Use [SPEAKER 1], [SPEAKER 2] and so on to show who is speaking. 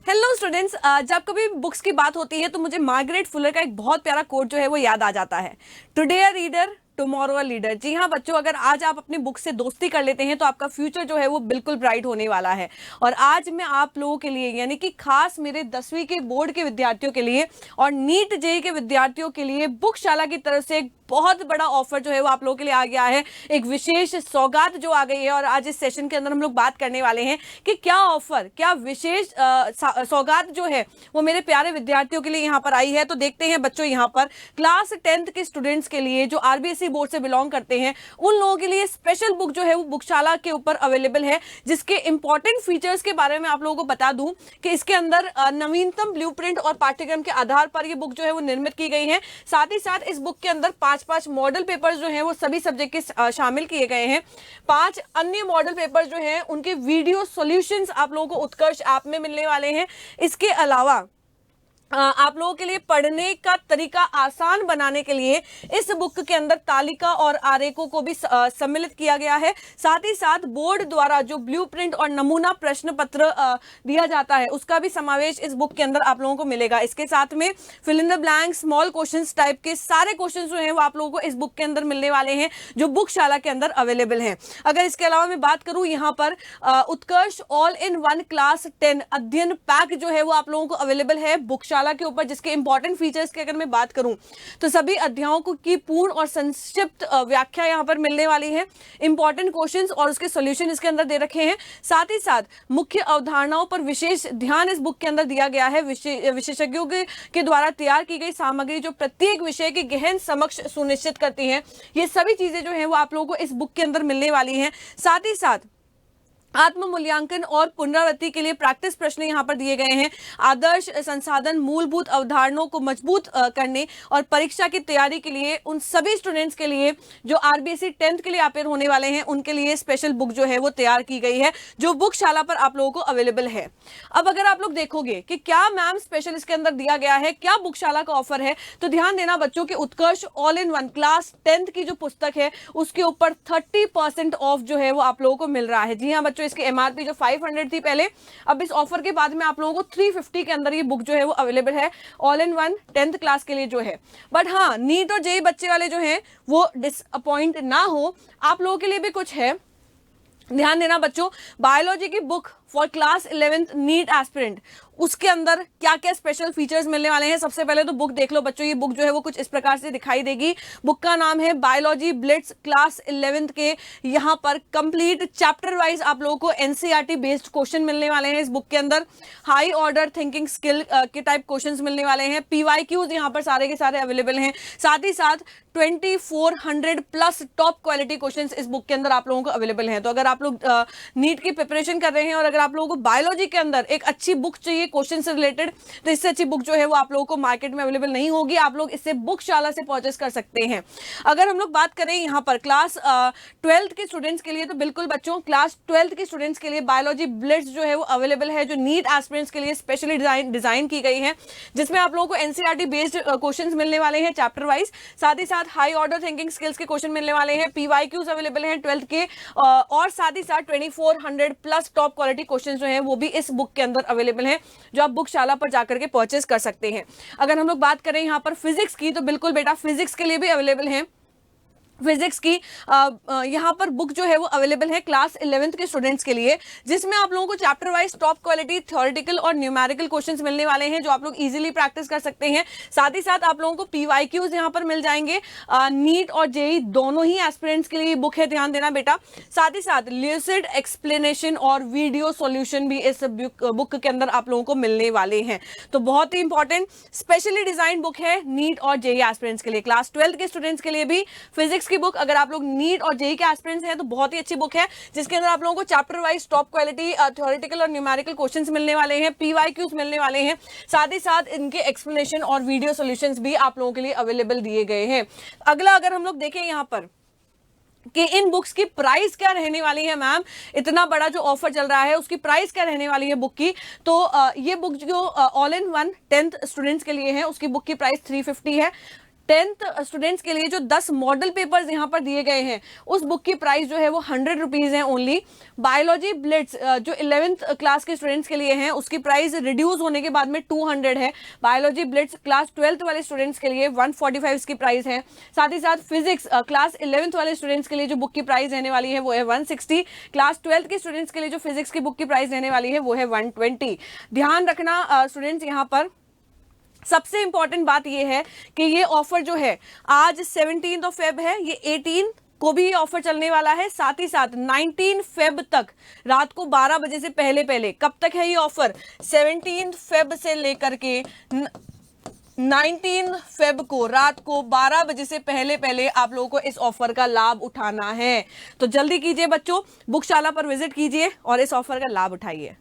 [SPEAKER 1] Hello students, जब कभी books की बात होती है तो मुझे मार्गरेट फुलर का एक बहुत प्यारा कोट जो है वो याद आ जाता है। Today a reader tomorrow a leader. जी हाँ बच्चों, अगर आज आप अपनी बुक से दोस्ती कर लेते हैं तो आपका फ्यूचर जो है वो बिल्कुल ब्राइट होने वाला है। और आज मैं आप लोगों के लिए यानी कि खास मेरे 10वीं के बोर्ड के विद्यार्थियों के लिए और नीट जेई के विद्यार्थियों के लिए बुकशाला की तरफ से एक बहुत बड़ा ऑफर जो है वो आप लोगों के लिए आ गया है। एक विशेष सौगात जो आ गई है और आज इस सेशन के अंदर हम लोग बात करने वाले हैं कि क्या ऑफर, क्या विशेष सौगात जो है वो मेरे प्यारे विद्यार्थियों के लिए यहाँ पर आई है। तो देखते हैं बच्चों, यहाँ पर क्लास 10th के स्टूडेंट्स के लिए जो आरबीएसई बोर्ड से बिलोंग करते हैं उन लोगों के लिए स्पेशल बुक जो है वो बुकशाला के ऊपर अवेलेबल है, जिसके इंपॉर्टेंट फीचर्स के बारे में आप लोगों को बता दूं कि इसके अंदर नवीनतम ब्लूप्रिंट और पाठ्यक्रम के आधार पर ये बुक जो है वो निर्मित की गई है। साथ ही साथ इस बुक के अंदर 5 मॉडल पेपर्स जो हैं वो सभी सब्जेक्ट के शामिल किए गए हैं। 5 अन्य मॉडल पेपर्स जो हैं उनके वीडियो सॉल्यूशंस आप लोगों को उत्कर्ष ऐप में मिलने वाले हैं। इसके अलावा आप लोगों के लिए पढ़ने का तरीका आसान बनाने के लिए इस बुक के अंदर तालिका और आरेखों को भी सम्मिलित किया गया है। साथ ही साथ बोर्ड द्वारा जो ब्लूप्रिंट और नमूना प्रश्न पत्र दिया जाता है उसका भी समावेश इस बुक के अंदर आप लोगों को मिलेगा। इसके साथ में fill in the blank, small questions type के सारे क्वेश्चंस जो हैं वो आप लोगों को इस बुक के अंदर मिलने वाले हैं जो बुकशाला के अंदर अवेलेबल हैं। अगर इसके अलावा मैं बात करूं यहाँ पर उत्कर्ष ऑल इन वन क्लास 10 अध्ययन पैक जो है वो आप लोगों को अवेलेबल है बुकशाला के ऊपर, जिसके इंपॉर्टेंट फीचर्स की अगर मैं बात करूं तो सभी अध्यायों को की पूर्ण और संक्षिप्त व्याख्या यहां पर मिलने वाली है। इंपॉर्टेंट क्वेश्चंस और उसके सॉल्यूशन इसके अंदर दे रखे हैं। साथ ही साथ मुख्य अवधारणाओं पर विशेष ध्यान इस बुक के अंदर दिया गया है। विशेषज्ञों के द्वारा तैयार की गई सामग्री जो प्रत्येक विषय की गहन समझ सुनिश्चित करती है, ये सभी चीजें जो है वो आप लोगों को इस बुक के अंदर मिलने वाली हैं। साथ ही साथ आत्म मूल्यांकन और पुनरावृत्ति के लिए प्रैक्टिस प्रश्न यहां पर दिए गए हैं। आदर्श संसाधन मूलभूत अवधारणाओं को मजबूत करने और परीक्षा की तैयारी के लिए उन सभी स्टूडेंट्स के लिए जो आरबीएसई 10th के लिए अपेयर होने वाले हैं उनके लिए स्पेशल बुक जो है वो तैयार की गई है जो बुकशाला पर आप लोगों को अवेलेबल है। अब अगर आप लोग देखोगे कि क्या मैम स्पेशल इसके अंदर दिया गया है, क्या बुकशाला का ऑफर है, तो ध्यान देना बच्चों के Utkarsh all in one class 10th की जो पुस्तक है उसके ऊपर 30% ऑफ जो है वो आप लोगों को मिल रहा है। जी हाँ बच्चों, इसकी एमआरपी जो 500 थी पहले, अब इस ऑफर के बाद में आप लोगों को 350 के अंदर ये बुक जो है वो अवेलेबल है all in one 10th class के लिए जो है। बट हाँ, नीट और जेई बच्चे वाले जो हैं वो डिसअपॉइंट ना हो, आप लोगों के लिए भी कुछ है। ध्यान देना बच्चों, बायोलॉजी की book for class 11th NEET aspirant, उसके अंदर क्या क्या स्पेशल फीचर्स मिलने वाले हैं। सबसे पहले तो बुक देख लो बच्चों, ये बुक जो है वो कुछ इस प्रकार से दिखाई देगी। बुक का नाम है बायोलॉजी ब्लिट्स क्लास 11th के। यहाँ पर कंप्लीट चैप्टर वाइज आप लोगों को एनसीईआरटी बेस्ड क्वेश्चन मिलने वाले हैं इस बुक के अंदर। हाई ऑर्डर थिंकिंग स्किल के टाइप क्वेश्चंस मिलने वाले हैं। पीवाईक्यूज यहाँ पर सारे के सारे अवेलेबल हैं। साथ ही साथ 2400 प्लस टॉप क्वालिटी क्वेश्चंस इस बुक के अंदर आप लोगों को अवेलेबल हैं। तो अगर आप लोग नीट की प्रिपरेशन कर रहे हैं और अगर आप लोगों को बायोलॉजी के अंदर एक अच्छी बुक चाहिए क्वेश्चन से रिलेटेड, तो इससे अच्छी बुक जो है वो आप लोगों को मार्केट में अवेलेबल नहीं होगी। आप लोग इससे बुकशाला से परचेस कर सकते हैं। अगर हम लोग बात करें यहाँ पर क्लास 12th के स्टूडेंट्स के लिए, तो बिल्कुल बच्चों क्लास 12th के स्टूडेंट्स के लिए बायोलॉजी ब्लिट्स जो है वो अवेलेबल है, जो नीट एस्पिरेंट्स के लिए स्पेशली डिजाइन की गई है, जिसमें आप लोगों को एनसीईआरटी बेस्ड क्वेश्चन मिलने वाले हैं चैप्टर वाइज। साथ ही साथ हाई ऑर्डर थिंकिंग स्किल्स के क्वेश्चन मिलने वाले हैं। पीवाईक्यूज अवेलेबल हैं 12th के, और साथ ही साथ 2400 प्लस टॉप क्वालिटी क्वेश्चन जो है वो भी इस बुक के अंदर अवेलेबल हैं, जो आप बुकशाला पर जाकर के परचेस कर सकते हैं। अगर हम लोग बात करें यहाँ पर फिजिक्स की, तो बिल्कुल बेटा फिजिक्स के लिए भी अवेलेबल है। फिजिक्स की यहाँ पर बुक जो है वो अवेलेबल है क्लास 11th के स्टूडेंट्स के लिए, जिसमें आप लोगों को chapter wise top quality theoretical और न्यूमेरिकल क्वेश्चंस मिलने वाले हैं, जो आप लोग इजीली प्रैक्टिस कर सकते हैं। साथ ही साथ आप लोगों को पीवाईक्यूज यहाँ पर मिल जाएंगे। नीट और जेई दोनों ही एस्पिरेंट्स के लिए बुक है, ध्यान देना बेटा। साथ ही साथ ल्यूसिड एक्सप्लेनेशन और वीडियो सॉल्यूशन भी इस बुक के अंदर आप लोगों को मिलने वाले हैं। तो बहुत ही इंपॉर्टेंट स्पेशली डिजाइन बुक है नीट और जेई एस्पिरेंट्स के लिए। क्लास 12th के स्टूडेंट्स के लिए भी फिजिक्स की बुक, अगर आप लोग नीट और जेई के एस्पिरेंट्स हैं तो बहुत ही अच्छी बुक है, जिसके अंदर आप लोगों को chapter wise top quality theoretical और न्यूमेरिकल क्वेश्चंस मिलने वाले हैं, पीवाईक्यूज मिलने वाले हैं। साथ ही साथ इनके एक्सप्लेनेशन और वीडियो सॉल्यूशंस भी आप लोगों के लिए अवेलेबल दिए गए हैं। अगला अगर हम लोग देखें यहाँ पर कि इन बुक्स की प्राइस क्या रहने वाली है, मैम इतना बड़ा जो ऑफर चल रहा है उसकी प्राइस क्या रहने वाली है बुक की, तो ये बुक जो all in one 10th students के लिए है उसकी बुक की प्राइस 350 है। 10th स्टूडेंट्स के लिए जो 10 मॉडल पेपर्स यहाँ पर दिए गए हैं, उस बुक की प्राइस जो है वो 100 रुपीज है ओनली। बायोलॉजी ब्लिट्स जो 11th क्लास के स्टूडेंट्स के लिए हैं, उसकी प्राइस रिड्यूस होने के बाद में 200 है। बायोलॉजी ब्लिट्स क्लास 12th वाले स्टूडेंट्स के लिए 145 इसकी प्राइस है। साथ ही साथ फिजिक्स क्लास 11th वाले स्टूडेंट्स के लिए जो बुक की प्राइस रहने वाली है वो है 160। क्लास 12th के स्टूडेंट्स के लिए जो फिजिक्स की बुक की प्राइस रहने वाली है वो है 120। ध्यान रखना स्टूडेंट्स, यहाँ पर सबसे इंपॉर्टेंट बात ये है कि ये ऑफर जो है आज 17 फेब है, ये 18 को भी ये ऑफर चलने वाला है। साथ ही साथ 19 फेब तक रात को 12 बजे से पहले पहले, कब तक है ये ऑफर? 17 फेब से लेकर के 19 फेब को रात को 12 बजे से पहले पहले आप लोगों को इस ऑफर का लाभ उठाना है। तो जल्दी कीजिए बच्चों, बुकशाला पर विजिट कीजिए और इस ऑफर का लाभ उठाइए।